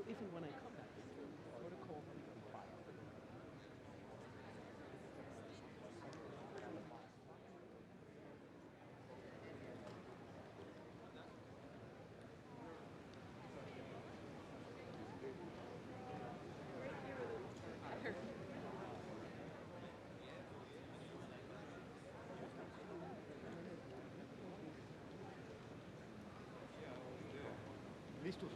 Even when I come back, protocol compliant. Listos.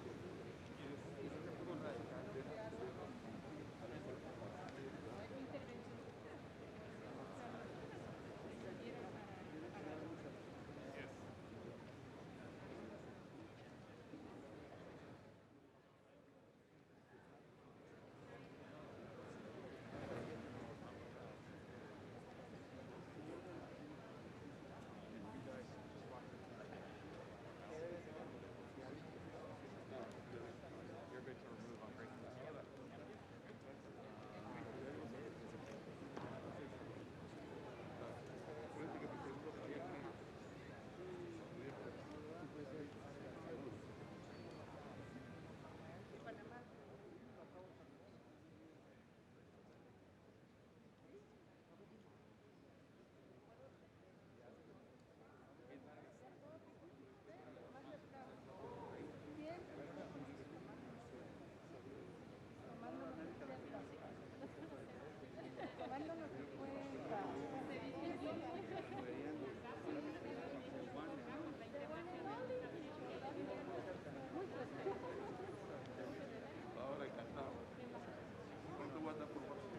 Ahora encantado. ¿Cuánto voy a andar por WhatsApp?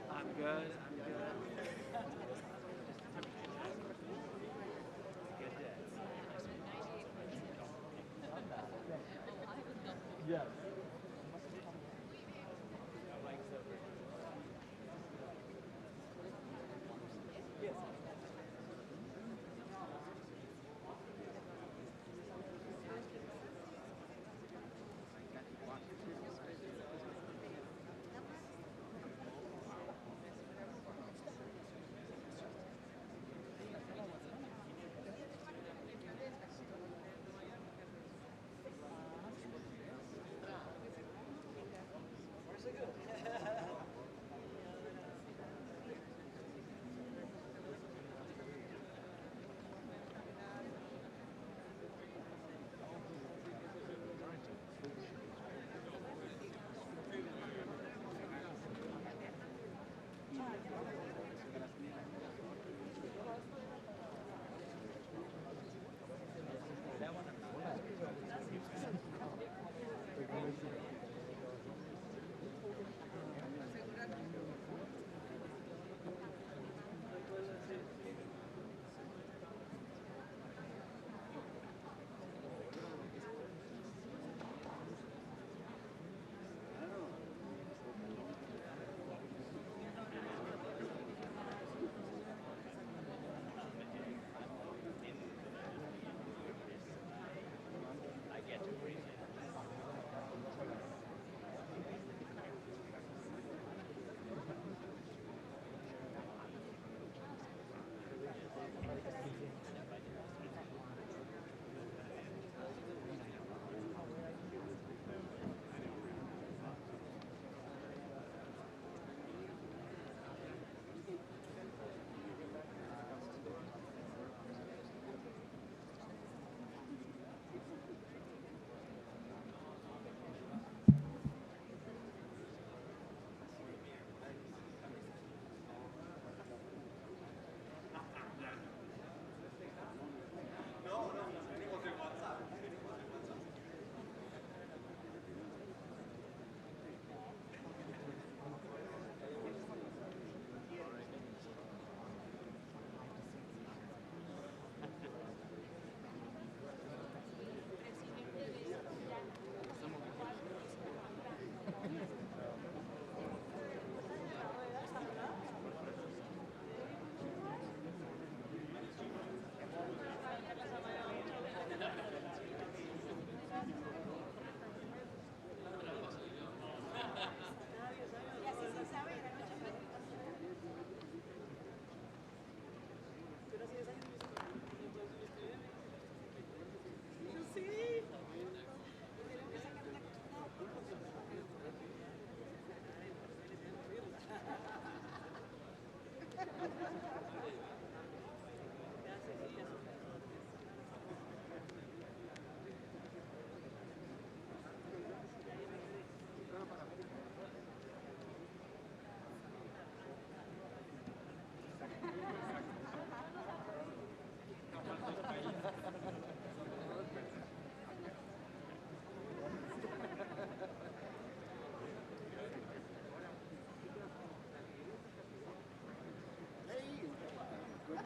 I'm good. I'm good. Yes.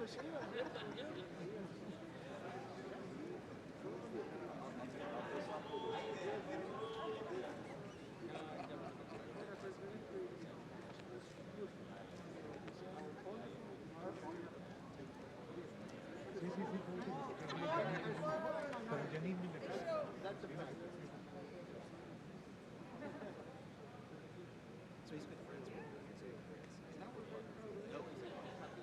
Pero yo ni me So he's been friends with me too. He's not with partners. No, he's not.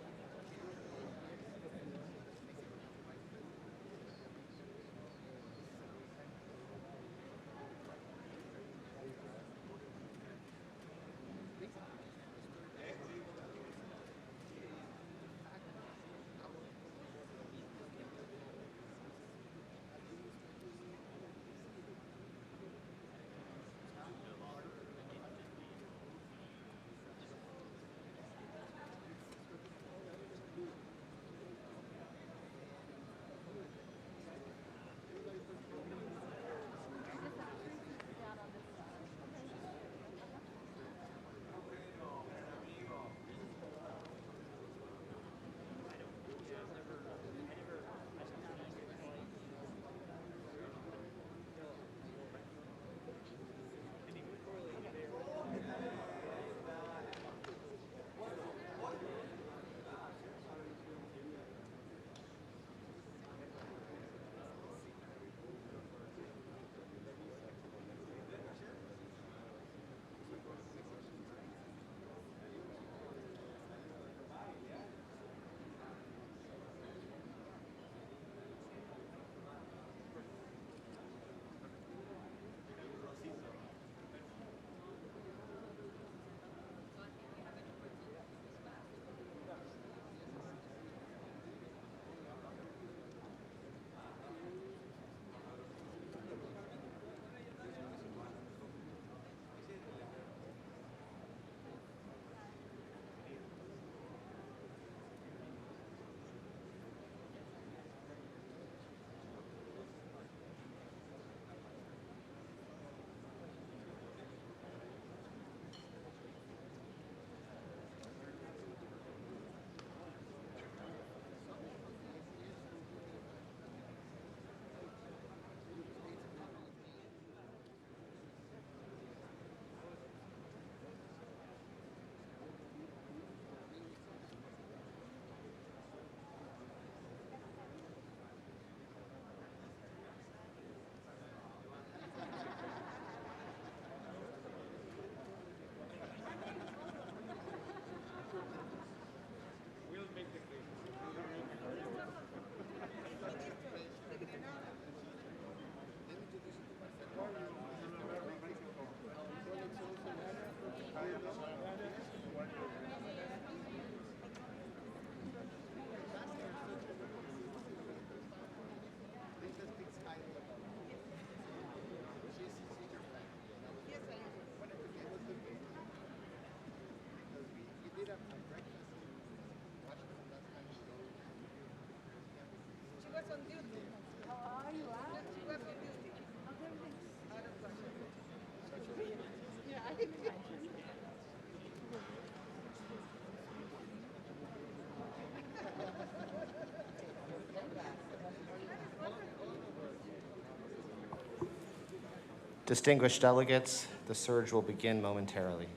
Distinguished delegates, the SIRG will begin momentarily.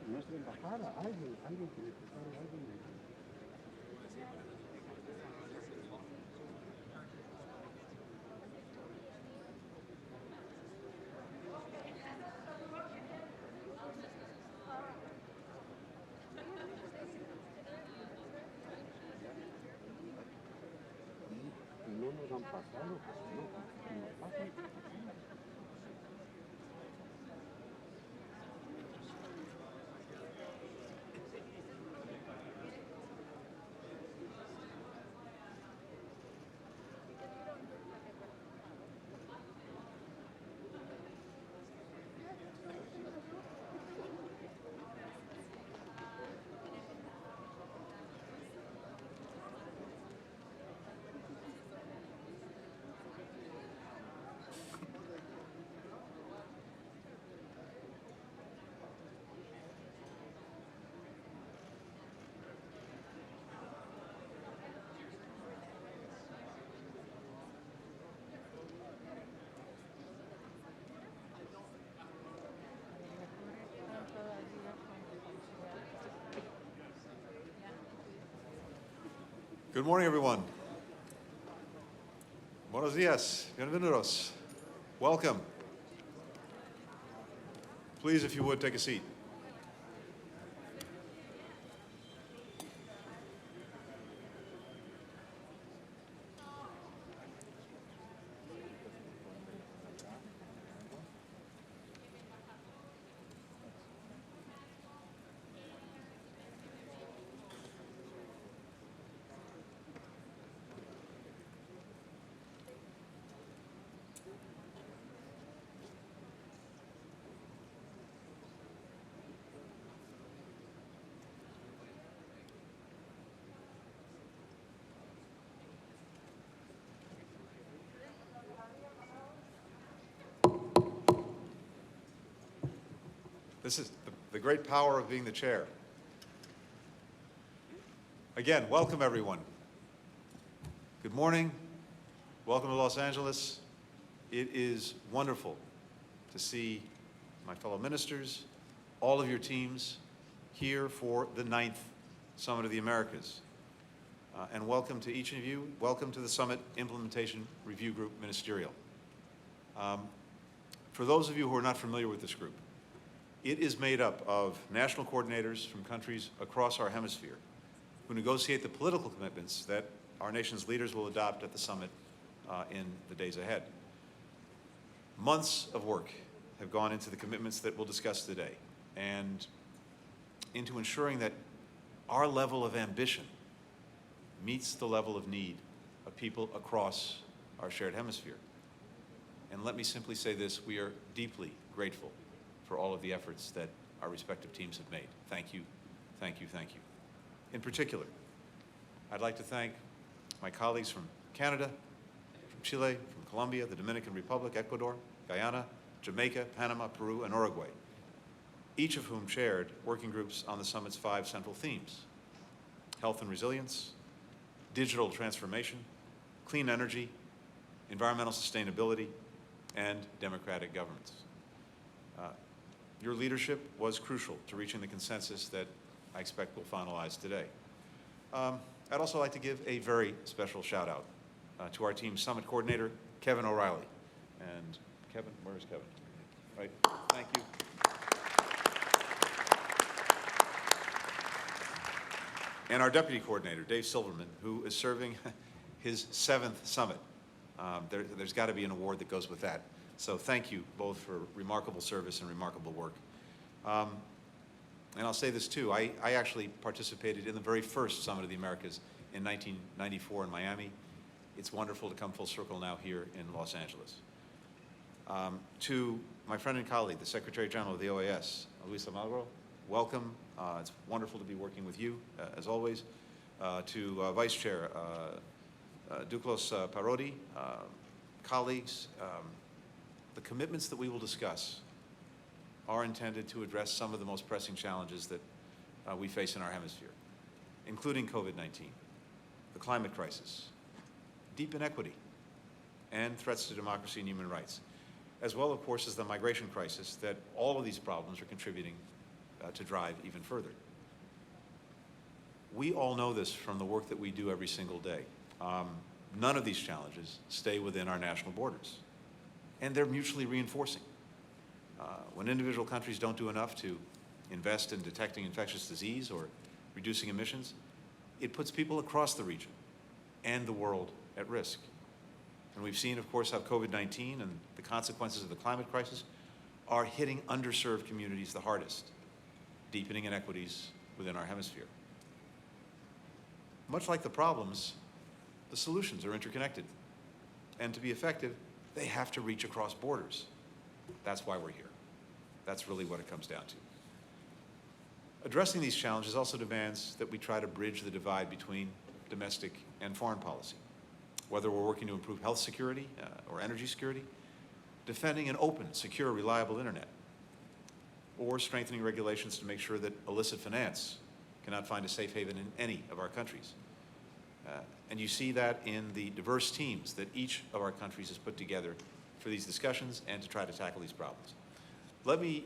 nuestra embajada, alguien que le prepare algo. Y no nos han pasado, pues no, nos pasan. Good morning, everyone. Buenos días. Bienvenidos. Welcome. Please, if you would, take a seat. This is the great power of being the chair. Again, welcome everyone. Good morning. Welcome to Los Angeles. It is wonderful to see my fellow ministers, all of your teams here for the 9th Summit of the Americas. And welcome to each of you. Welcome to the Summit Implementation Review Group Ministerial. For those of you who are not familiar with this group, it is made up of national coordinators from countries across our hemisphere who negotiate the political commitments that our nation's leaders will adopt at the summit in the days ahead. Months of work have gone into the commitments that we'll discuss today and into ensuring that our level of ambition meets the level of need of people across our shared hemisphere. And let me simply say this, we are deeply grateful for all of the efforts that our respective teams have made. Thank you, thank you, thank you. In particular, I'd like to thank my colleagues from Canada, from Chile, from Colombia, the Dominican Republic, Ecuador, Guyana, Jamaica, Panama, Peru, and Uruguay, each of whom chaired working groups on the summit's 5 central themes: health and resilience, digital transformation, clean energy, environmental sustainability, and democratic governance. Your leadership was crucial to reaching the consensus that I expect we'll finalize today. I'd also like to give a very special shout out to our team's summit coordinator, Kevin O'Reilly. And Kevin, where is Kevin? Right, thank you. And our deputy coordinator, Dave Silverman, who is serving his 7th summit. There's got to be an award that goes with that. So thank you both for remarkable service and remarkable work. And I'll say this too, I actually participated in the very first Summit of the Americas in 1994 in Miami. It's wonderful to come full circle now here in Los Angeles. To my friend and colleague, the Secretary General of the OAS, Luis Almagro, welcome. It's wonderful to be working with you, as always. To Vice Chair Duclos Parodi, colleagues, the commitments that we will discuss are intended to address some of the most pressing challenges that we face in our hemisphere, including COVID-19, the climate crisis, deep inequity, and threats to democracy and human rights, as well, of course, as the migration crisis that all of these problems are contributing to drive even further. We all know this from the work that we do every single day. None of these challenges stay within our national borders, and they're mutually reinforcing. When individual countries don't do enough to invest in detecting infectious disease or reducing emissions, it puts people across the region and the world at risk. And we've seen, of course, how COVID-19 and the consequences of the climate crisis are hitting underserved communities the hardest, deepening inequities within our hemisphere. Much like the problems, the solutions are interconnected. And to be effective, they have to reach across borders. That's why we're here. That's really what it comes down to. Addressing these challenges also demands that we try to bridge the divide between domestic and foreign policy. Whether we're working to improve health security or energy security, defending an open, secure, reliable internet, or strengthening regulations to make sure that illicit finance cannot find a safe haven in any of our countries. And you see that in the diverse teams that each of our countries has put together for these discussions and to try to tackle these problems. Let me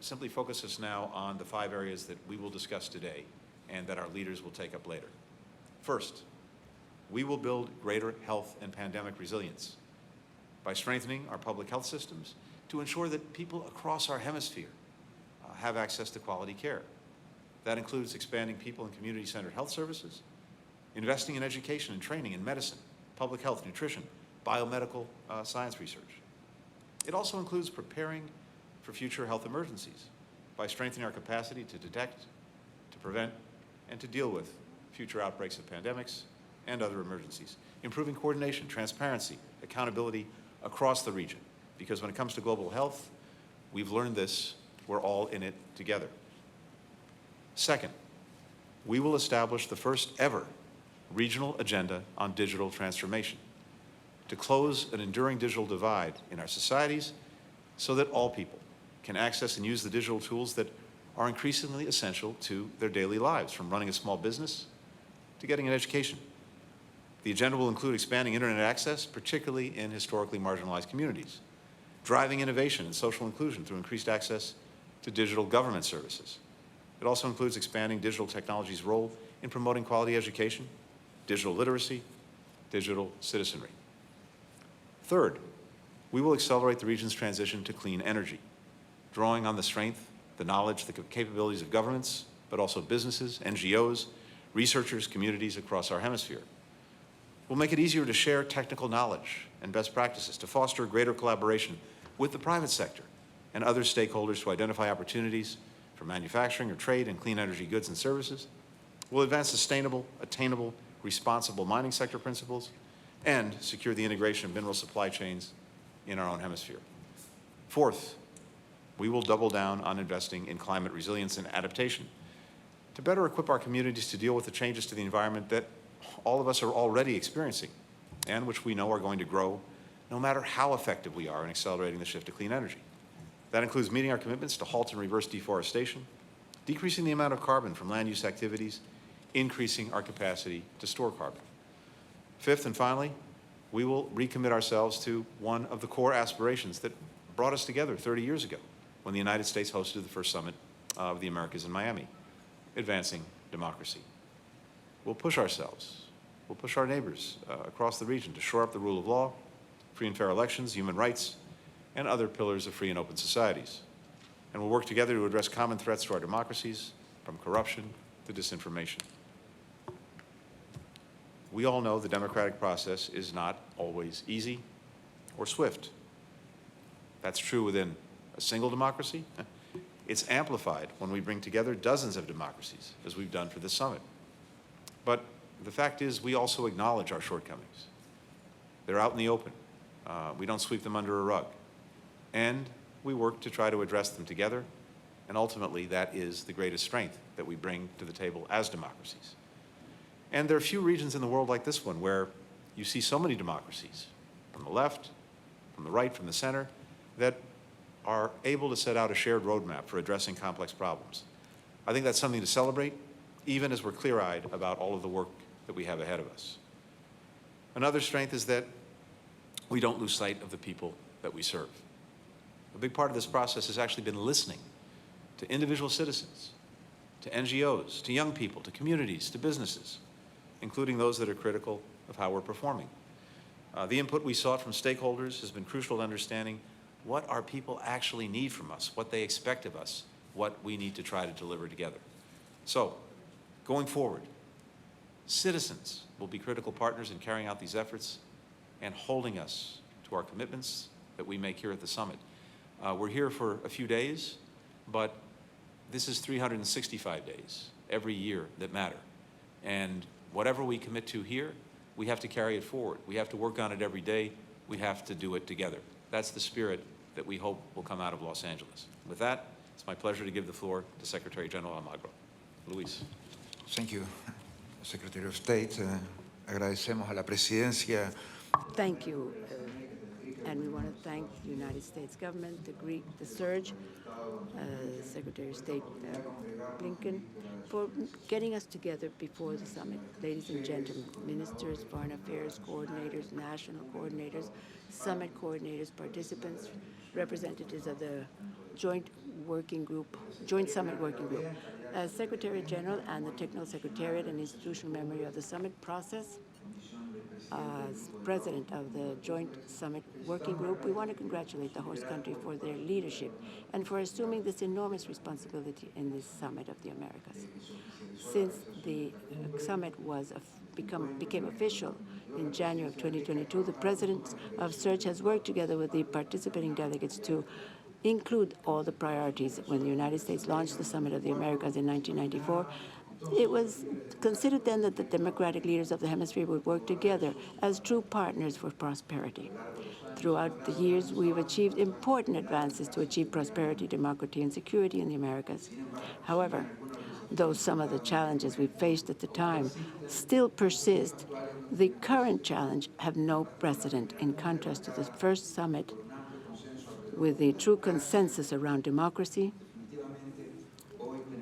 simply focus us now on the 5 areas that we will discuss today and that our leaders will take up later. First, we will build greater health and pandemic resilience by strengthening our public health systems to ensure that people across our hemisphere have access to quality care. That includes expanding people and community-centered health services, investing in education and training in medicine, public health, nutrition, biomedical science research. It also includes preparing for future health emergencies by strengthening our capacity to detect, to prevent, and to deal with future outbreaks of pandemics and other emergencies, improving coordination, transparency, accountability across the region. Because when it comes to global health, we've learned this, we're all in it together. Second, we will establish the first ever regional agenda on digital transformation to close an enduring digital divide in our societies so that all people can access and use the digital tools that are increasingly essential to their daily lives, from running a small business to getting an education. The agenda will include expanding internet access, particularly in historically marginalized communities, driving innovation and social inclusion through increased access to digital government services. It also includes expanding digital technology's role in promoting quality education, digital literacy, digital citizenry. Third, we will accelerate the region's transition to clean energy, drawing on the strength, the knowledge, the capabilities of governments, but also businesses, NGOs, researchers, communities across our hemisphere. We'll make it easier to share technical knowledge and best practices, to foster greater collaboration with the private sector and other stakeholders to identify opportunities for manufacturing or trade in clean energy goods and services. We'll advance sustainable, attainable, responsible mining sector principles and secure the integration of mineral supply chains in our own hemisphere. Fourth, we will double down on investing in climate resilience and adaptation to better equip our communities to deal with the changes to the environment that all of us are already experiencing and which we know are going to grow no matter how effective we are in accelerating the shift to clean energy. That includes meeting our commitments to halt and reverse deforestation, decreasing the amount of carbon from land use activities, increasing our capacity to store carbon. Fifth and finally, we will recommit ourselves to one of the core aspirations that brought us together 30 years ago when the United States hosted the first summit of the Americas in Miami, advancing democracy. We'll push ourselves, we'll push our neighbors across the region to shore up the rule of law, free and fair elections, human rights, and other pillars of free and open societies. And we'll work together to address common threats to our democracies, from corruption to disinformation. We all know the democratic process is not always easy or swift. That's true within a single democracy. It's amplified when we bring together dozens of democracies, as we've done for this summit. But the fact is, we also acknowledge our shortcomings. They're out in the open. We don't sweep them under a rug. And we work to try to address them together, and ultimately that is the greatest strength that we bring to the table as democracies. And there are few regions in the world like this one where you see so many democracies, from the left, from the right, from the center, that are able to set out a shared roadmap for addressing complex problems. I think that's something to celebrate, even as we're clear-eyed about all of the work that we have ahead of us. Another strength is that we don't lose sight of the people that we serve. A big part of this process has actually been listening to individual citizens, to NGOs, to young people, to communities, to businesses, including those that are critical of how we're performing. The input we sought from stakeholders has been crucial to understanding what our people actually need from us, what they expect of us, what we need to try to deliver together. So, going forward, citizens will be critical partners in carrying out these efforts and holding us to our commitments that we make here at the summit. We're here for a few days, but this is 365 days every year that matter. And whatever we commit to here, we have to carry it forward. We have to work on it every day. We have to do it together. That's the spirit that we hope will come out of Los Angeles. With that, it's my pleasure to give the floor to Secretary General Almagro. Luis. Thank you, Secretary of State. Agradecemos a la presidencia. Thank you. And we want to thank the United States government, the SIRG, Secretary of State Blinken, for getting us together before the summit. Ladies and gentlemen, ministers, foreign affairs coordinators, national coordinators, summit coordinators, participants, representatives of the Joint Summit Working Group. As Secretary General and the Technical Secretariat and Institutional Memory of the Summit process, as President of the Joint Summit Working Group, we want to congratulate the host country for their leadership and for assuming this enormous responsibility in this Summit of the Americas. Since the summit became official in January of 2022, the President of SIRG has worked together with the participating delegates to include all the priorities. When the United States launched the Summit of the Americas in 1994, it was considered then that the democratic leaders of the hemisphere would work together as true partners for prosperity. Throughout the years, we've achieved important advances to achieve prosperity, democracy, and security in the Americas. However, though some of the challenges we faced at the time still persist, the current challenge have no precedent in contrast to the first summit with the true consensus around democracy.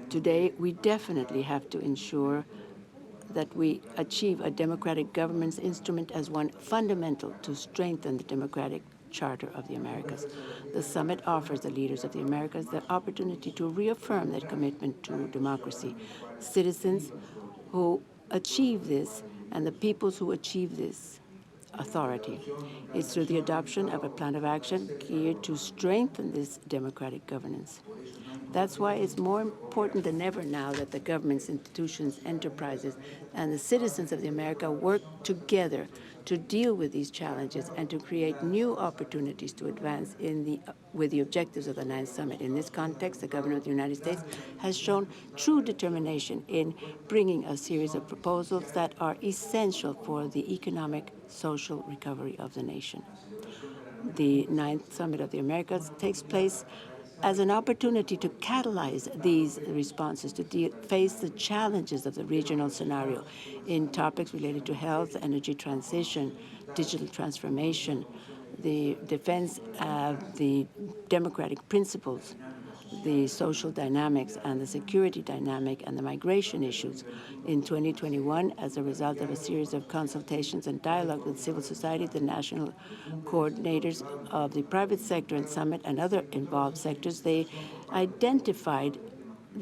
Today, we definitely have to ensure that we achieve a democratic governance instrument as one fundamental to strengthen the democratic charter of the Americas. The summit offers the leaders of the Americas the opportunity to reaffirm their commitment to democracy. Citizens who achieve this and the peoples who achieve this authority is through the adoption of a plan of action geared to strengthen this democratic governance. That's why it's more important than ever now that the governments, institutions, enterprises, and the citizens of the America work together to deal with these challenges and to create new opportunities to advance with the objectives of the 9th Summit. In this context, the government of the United States has shown true determination in bringing a series of proposals that are essential for the economic, social recovery of the nation. The 9th Summit of the Americas takes place as an opportunity to catalyze these responses, to face the challenges of the regional scenario in topics related to health, energy transition, digital transformation, the defense of the democratic principles, the social dynamics and the security dynamic and the migration issues. In 2021, as a result of a series of consultations and dialogue with civil society, the national coordinators of the private sector and summit and other involved sectors, they identified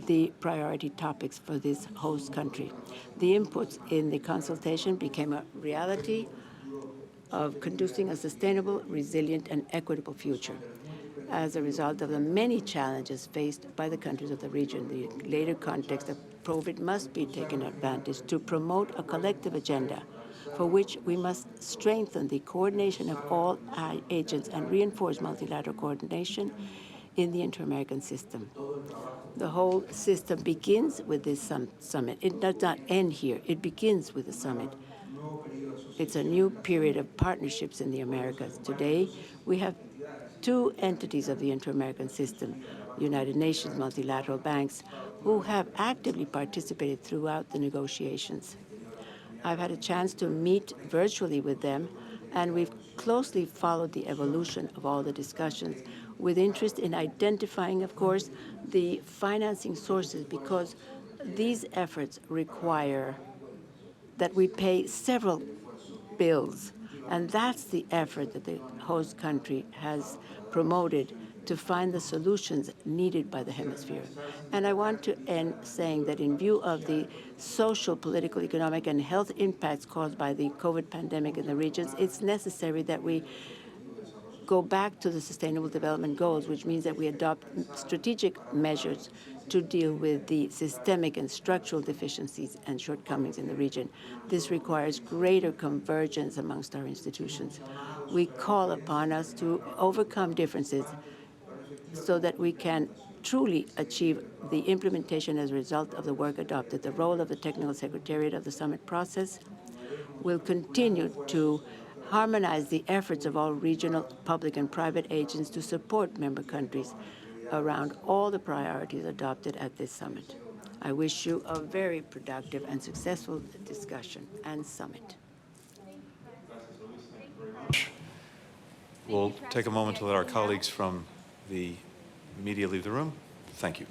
the priority topics for this host country. The inputs in the consultation became a reality of conducting a sustainable, resilient, and equitable future. As a result of the many challenges faced by the countries of the region, the later context of COVID must be taken advantage to promote a collective agenda for which we must strengthen the coordination of all agents and reinforce multilateral coordination in the inter-American system. The whole system begins with this summit. It does not end here. It begins with the summit. It's a new period of partnerships in the Americas. Today, we have two entities of the inter-American system, United Nations multilateral banks, who have actively participated throughout the negotiations. I've had a chance to meet virtually with them, and we've closely followed the evolution of all the discussions with interest in identifying, of course, the financing sources, because these efforts require that we pay several bills. And that's the effort that the host country has promoted to find the solutions needed by the hemisphere. And I want to end saying that in view of the social, political, economic, and health impacts caused by the COVID pandemic in the regions, it's necessary that we go back to the Sustainable Development Goals, which means that we adopt strategic measures to deal with the systemic and structural deficiencies and shortcomings in the region. This requires greater convergence amongst our institutions. We call upon us to overcome differences so that we can truly achieve the implementation as a result of the work adopted. The role of the Technical Secretariat of the summit process will continue to harmonize the efforts of all regional, public, and private agents to support member countries around all the priorities adopted at this summit. I wish you a very productive and successful discussion and summit. We'll take a moment to let our colleagues from the media leave the room. Thank you.